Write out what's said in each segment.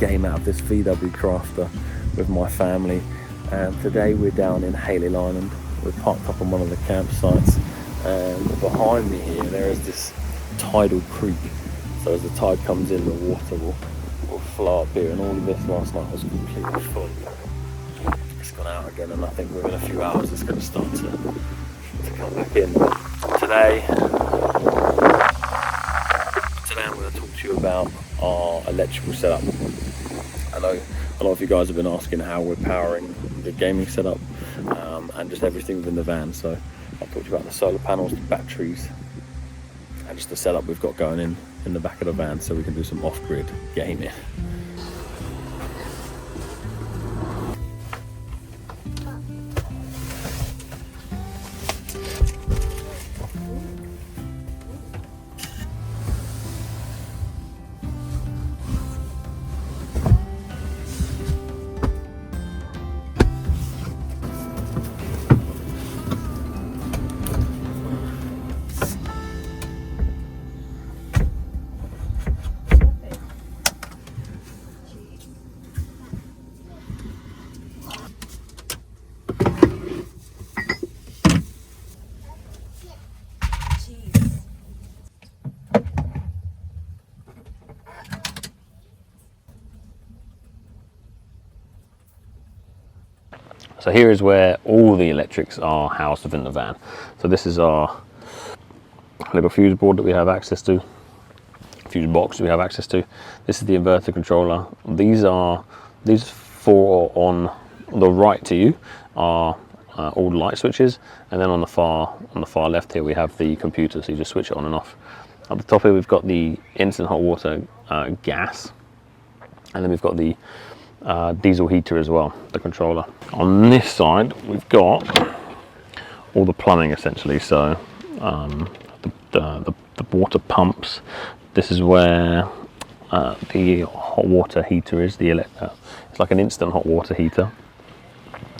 game out of this VW Crafter with my family, and today we're down in Haley Island. We're parked up on one of the campsites, and behind me here there is this tidal creek, so as the tide comes in the water will flow up here, and all of this last night was completely full. It's gone out again, and I think within a few hours it's going to start to come back in. Today I'm going to talk to you about our electrical setup. I know a lot of you guys have been asking how we're powering the gaming setup and just everything within the van. So I'll talk to you about the solar panels, the batteries, and just the setup we've got going in the back of the van so we can do some off-grid gaming. So here is where all the electrics are housed within the van. So this is our little fuse board that we have access to, fuse box we have access to. This is the inverter controller. These four on the right to you are all the light switches, and then on the far left here we have the computer, so you just switch it on and off. At the top here we've got the instant hot water gas, and then we've got the diesel heater as well, the controller. On this side we've got all the plumbing essentially, so the water pumps. This is where the hot water heater is. It's like an instant hot water heater,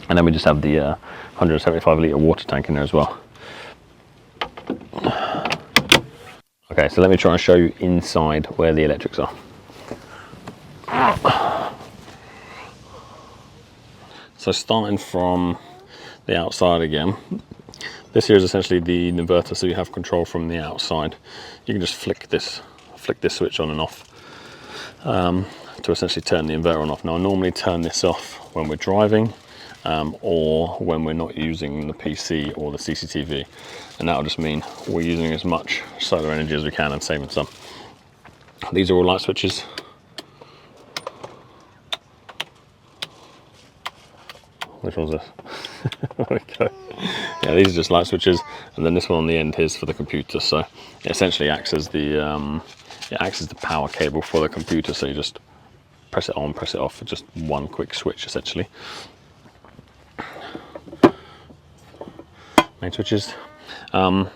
and then we just have the 175 litre water tank in there as well. Okay, so let me try and show you inside where the electrics are. So starting from the outside again, this here is essentially the inverter, so you have control from the outside. You can just flick this switch on and off to essentially turn the inverter on and off. Now I normally turn this off when we're driving or when we're not using the PC or the CCTV, and that'll just mean we're using as much solar energy as we can and saving some. These are all light switches. Which one's this? There we go. Yeah, these are just light switches, and then this one on the end is for the computer. So it essentially acts as the power cable for the computer. So you just press it on, press it off, just one quick switch essentially. Main switches. Now,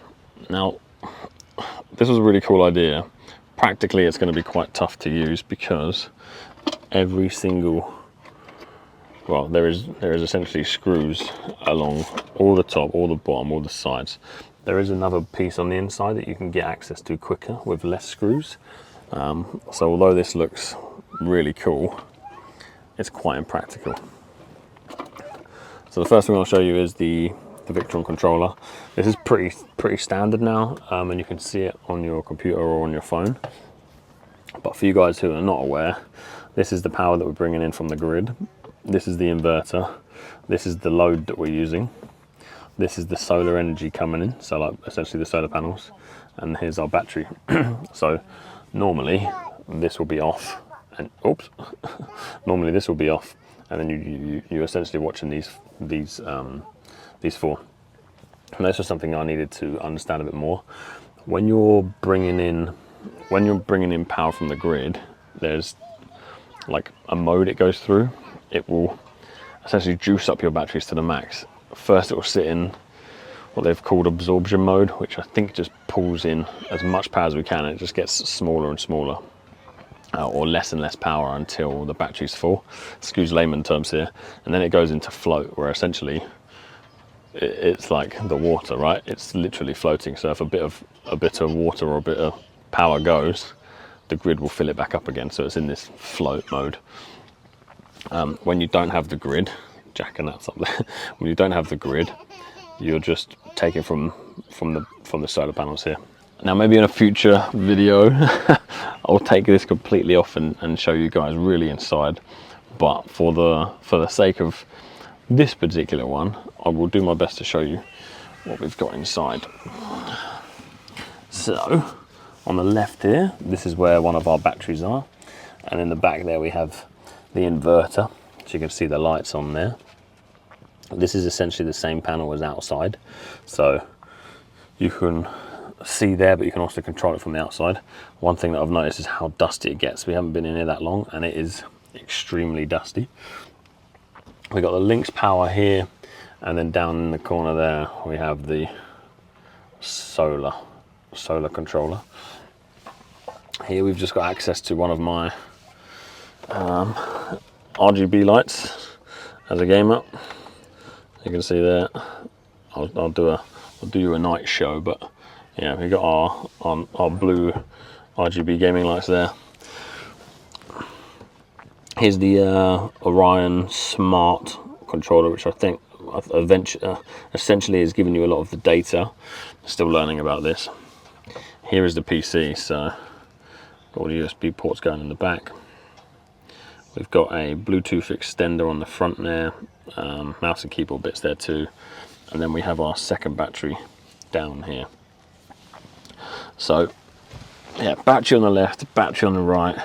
this was a really cool idea. Practically, it's going to be quite tough to use because every single there is essentially screws along all the top, all the bottom, all the sides. There is another piece on the inside that you can get access to quicker with less screws. So although this looks really cool, it's quite impractical. So the first thing I'll show you is the Victron controller. This is pretty standard now, and you can see it on your computer or on your phone. But for you guys who are not aware, this is the power that we're bringing in from the grid. This is the inverter. This is the load that we're using. This is the solar energy coming in, so like essentially the solar panels. And here's our battery. So normally this will be off, and oops. Normally this will be off, and then you're essentially watching these four. And that's just something I needed to understand a bit more. When you're bringing in power from the grid, there's like a mode it goes through. It will essentially juice up your batteries to the max. First it will sit in what they've called absorption mode, which I think just pulls in as much power as we can, and it just gets smaller and smaller, or less and less power until the battery's full. Excuse layman terms here. And then it goes into float, where essentially it's like the water, right? It's literally floating. So if a bit of water or a bit of power goes, the grid will fill it back up again, so it's in this float mode. When you don't have the grid, Jack and that's up there. When you don't have the grid, you'll just take it from the solar panels here. Now maybe in a future video I'll take this completely off and show you guys really inside, but for the sake of this particular one, I will do my best to show you what we've got inside. So on the left here, this is where one of our batteries are, and in the back there we have the inverter, so you can see the lights on there. This is essentially the same panel as outside, so you can see there, but you can also control it from the outside. One thing that I've noticed is how dusty it gets. We haven't been in here that long and it is extremely dusty. We got the Lynx power here, and then down in the corner there we have the solar controller. Here we've just got access to one of my RGB lights as a gamer. You can see there. I'll do you a night show, but yeah, we got our blue RGB gaming lights there. Here's the Orion Smart controller, which I think essentially is giving you a lot of the data. Still learning about this. Here is the PC, so all the USB ports going in the back. We've got a Bluetooth extender on the front there, mouse and keyboard bits there too, and then we have our second battery down here. So yeah, battery on the left, battery on the right,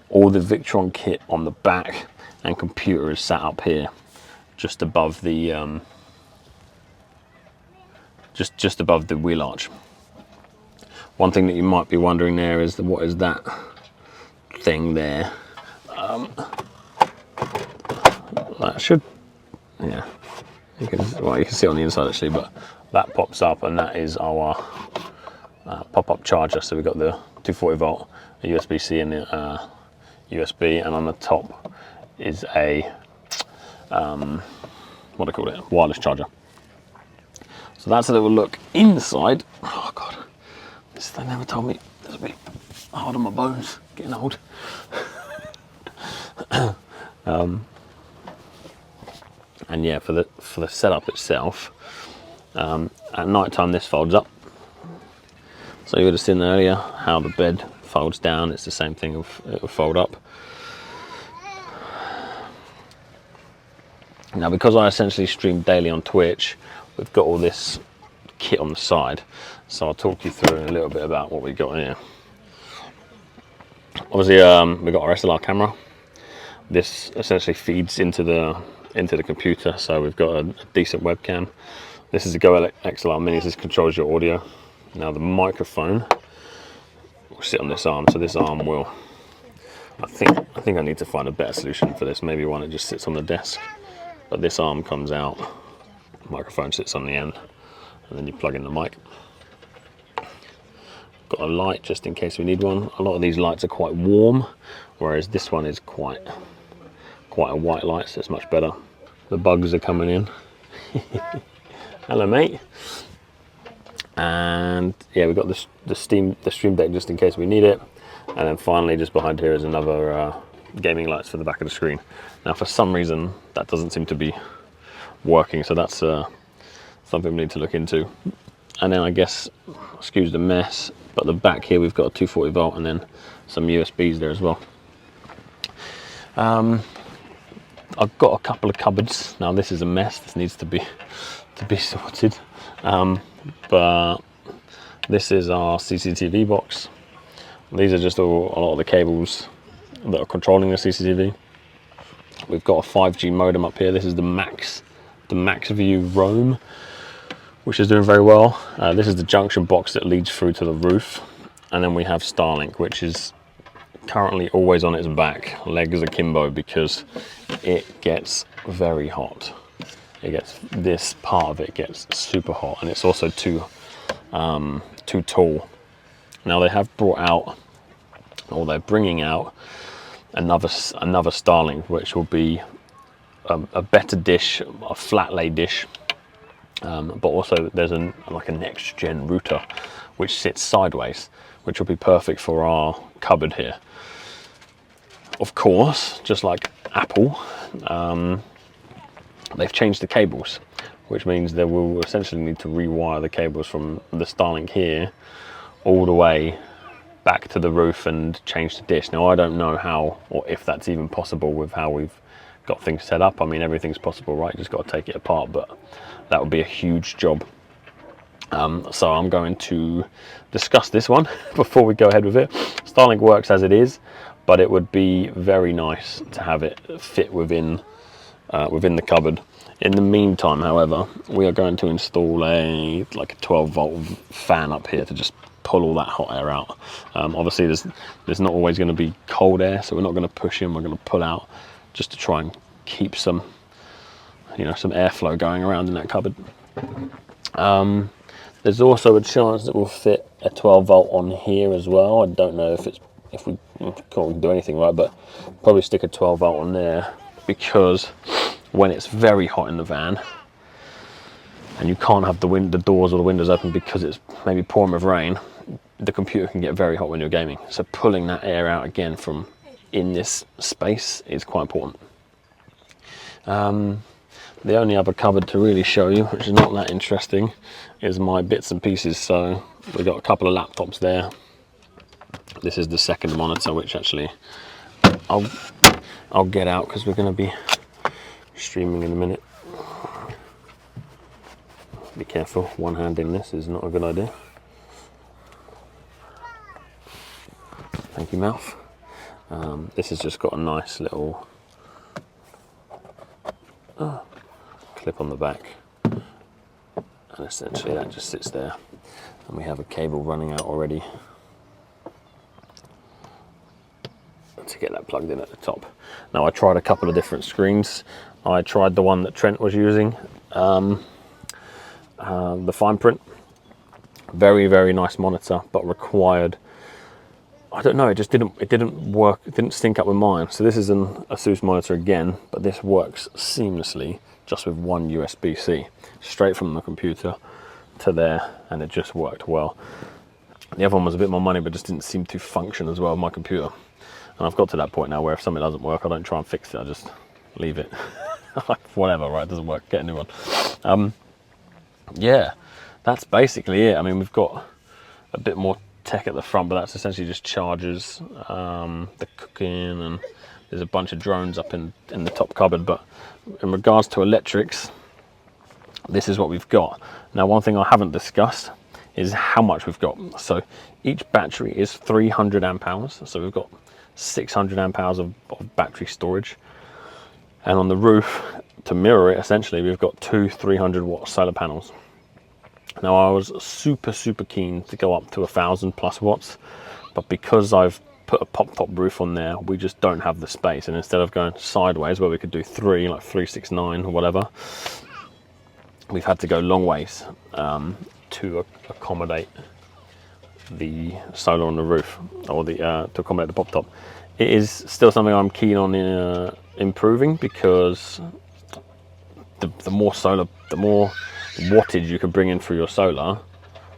all the Victron kit on the back, and computer is sat up here just above the just above the wheel arch. One thing that you might be wondering there is what is that thing there? That should, yeah, you can see it on the inside actually, but that pops up, and that is our pop-up charger. So we've got the 240 volt, a USB-C, and the USB, and on the top is a what do I call it? Wireless charger. So that's a little look inside. Oh god, they never told me this would be hard on my bones. Getting old. And yeah, for the setup itself, at night time this folds up. So you would have seen earlier how the bed folds down. It's the same thing, it will fold up. Now, because I essentially stream daily on Twitch, we've got all this kit on the side, so I'll talk you through a little bit about what we got here. Obviously, we've got our SLR camera. This essentially feeds into the computer, so we've got a decent webcam. This is a Go XLR Mini. This controls your audio. Now the microphone will sit on this arm, so this arm will. I think I need to find a better solution for this. Maybe one that just sits on the desk, but this arm comes out. The microphone sits on the end, and then you plug in the mic. Got a light just in case we need one. A lot of these lights are quite warm, whereas this one is quite a white light, so it's much better. The bugs are coming in. Hello, mate. And yeah, we've got the Stream Deck just in case we need it. And then finally, just behind here is another gaming lights for the back of the screen. Now, for some reason, that doesn't seem to be working, so that's something we need to look into. And then I guess, excuse the mess, but the back here we've got a 240 volt and then some USBs there as well. I've got a couple of cupboards. Now this is a mess. This needs to be sorted. But this is our CCTV box. These are just a lot of the cables that are controlling the CCTV. We've got a 5G modem up here. This is the Max View Roam, which is doing very well. This is the junction box that leads through to the roof. And then we have Starlink, which is currently always on its back, legs akimbo, because it gets very hot. This part of it gets super hot, and it's also too tall. Now they have brought out, or they're bringing out, another Starlink, which will be a better dish, a flat lay dish, but also there's like a next gen router which sits sideways, which will be perfect for our cupboard here. Of course, just like Apple, they've changed the cables, which means they will essentially need to rewire the cables from the Starlink here all the way back to the roof and change the dish. Now I don't know how or if that's even possible with how we've got things set up. I mean, everything's possible, right? You just got to take it apart, but that would be a huge job. So I'm going to discuss this one before we go ahead with it. Starlink works as it is, but it would be very nice to have it fit within the cupboard. In the meantime, however, we are going to install a 12-volt fan up here to just pull all that hot air out. Obviously, there's not always going to be cold air, so we're not going to push in. We're going to pull out just to try and keep some, some airflow going around in that cupboard. There's also a chance that we'll fit a 12-volt on here as well. I don't know if we can't do anything right, but probably stick a 12-volt on there, because when it's very hot in the van and you can't have the doors or the windows open because it's maybe pouring with rain, the computer can get very hot when you're gaming. So pulling that air out again from in this space is quite important. The only other cupboard to really show you, which is not that interesting, is my bits and pieces. So we've got a couple of laptops there. This is the second monitor, which actually I'll get out because we're going to be streaming in a minute. Be careful, one-handing this is not a good idea. Thank you, mouth. This has just got a nice little clip on the back, and essentially that just sits there, and we have a cable running out already to get that plugged in at the top. Now, I tried a couple of different screens. I tried the one that Trent was using, the fine print. Very, very nice monitor, but required, I don't know, it didn't work, it didn't sync up with mine. So this is an Asus monitor again, but this works seamlessly just with one USB-C, straight from the computer to there, and it just worked well. The other one was a bit more money, but just didn't seem to function as well with my computer. And I've got to that point now where if something doesn't work, I don't try and fix it, I just leave it. Whatever, right, it doesn't work, get a new one. Yeah, that's basically it. I mean, we've got a bit more tech at the front, but that's essentially just chargers, the cooking, and there's a bunch of drones up in the top cupboard. But in regards to electrics, this is what we've got. Now, one thing I haven't discussed is how much we've got. So each battery is 300 amp hours. So we've got 600 amp hours of battery storage. And on the roof, to mirror it, essentially, we've got two 300-watt solar panels. Now, I was super keen to go up to 1,000+ watts, but because I've put a pop-top roof on there, we just don't have the space. And instead of going sideways, where we could do 369 or whatever, we've had to go long ways to accommodate the solar on the roof, or to accommodate the pop-top. It is still something I'm keen on improving, because the more solar, the more wattage you can bring in through your solar,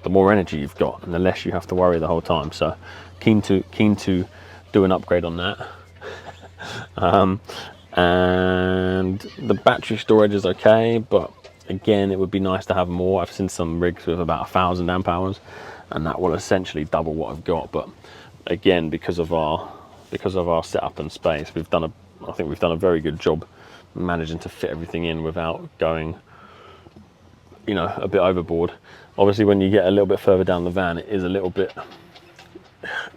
the more energy you've got, and the less you have to worry the whole time. So keen to do an upgrade on that. And the battery storage is okay, but again, it would be nice to have more. I've seen some rigs with about 1,000 amp hours, and that will essentially double what I've got. But again, because of our setup and space, I think we've done a very good job managing to fit everything in without going, a bit overboard. Obviously, when you get a little bit further down the van, it is a little bit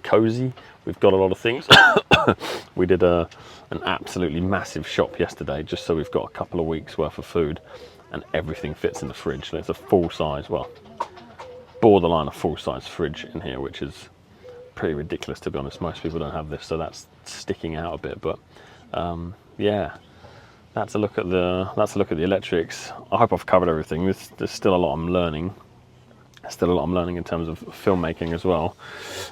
cozy. We've got a lot of things. We did an absolutely massive shop yesterday, just so we've got a couple of weeks worth of food, and everything fits in the fridge. So it's a full size, well, borderline a full size fridge in here, which is pretty ridiculous, to be honest. Most people don't have this, so that's sticking out a bit. But yeah, that's a look at the electrics. I hope I've covered everything. There's still a lot I'm learning. Still a lot I'm learning in terms of filmmaking as well.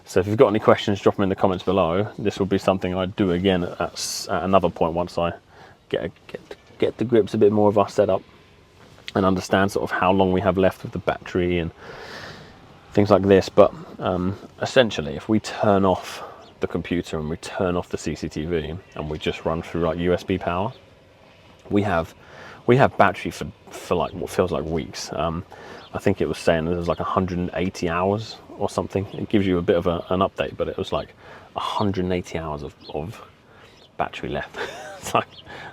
So if you've got any questions, drop them in the comments below. This will be something I do again at another point once I get to grips a bit more of our setup. and understand sort of how long we have left with the battery and things like this. But essentially, if we turn off the computer and we turn off the CCTV and we just run through like USB power, we have battery for like what feels like weeks. I think it was saying there was like 180 hours or something. It gives you a bit of an update, but it was like 180 hours of battery left. It's like,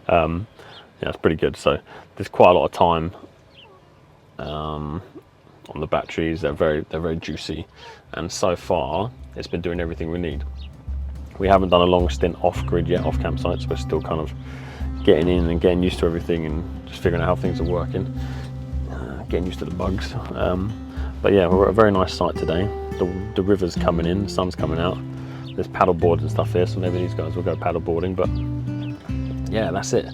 yeah, it's pretty good. So there's quite a lot of time on the batteries. They're very juicy, and so far it's been doing everything we need. We haven't done a long stint off grid yet, off campsites. We're still kind of getting in and getting used to everything and just figuring out how things are working, getting used to the bugs. But yeah, we're at a very nice site today. The river's coming in, the sun's coming out. There's paddle boards and stuff here, so maybe these guys will go paddle boarding. But yeah, that's it.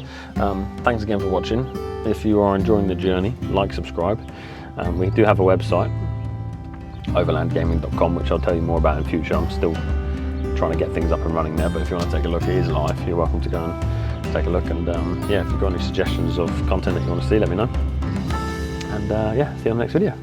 Thanks again for watching. If you are enjoying the journey, like, subscribe. We do have a website, overlandgaming.com, which I'll tell you more about in future. I'm still trying to get things up and running there, but if you want to take a look, it is live. You're welcome to go and take a look. And yeah, if you've got any suggestions of content that you want to see, let me know. And yeah, see you on the next video.